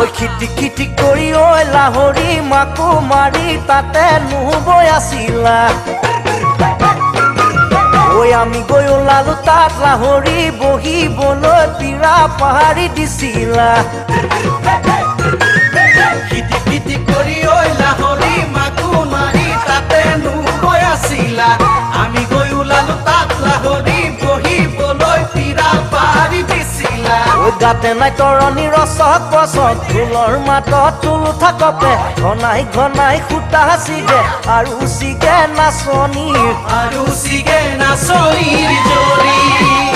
ঐ খিটি খিটি কৰি ঐ লাহৰি মাকো মাৰি তাতে নুবৈ আছিলা ঐ আমি গৈ ওলালো তাত লাহৰি বহিবলৈ পীৰা পাহাৰি দিছিলা খিটি খিটি কৰি ঐ লাহৰি মাকো মাৰি তাতে নুবৈ আছিলা আমি গৈ ওলালো তাত লাহৰি বহিবলৈ পীৰা পাহাৰি দিছিলা ঐ গাতে নাই তৰণি ৰচক পচক ঢোলৰ মাতত টোল থাকতে ঘনাই ঘনাই সূতা চিগে আৰু চিগে নাচনীৰ আৰু চিগে নাচনীৰ জৰি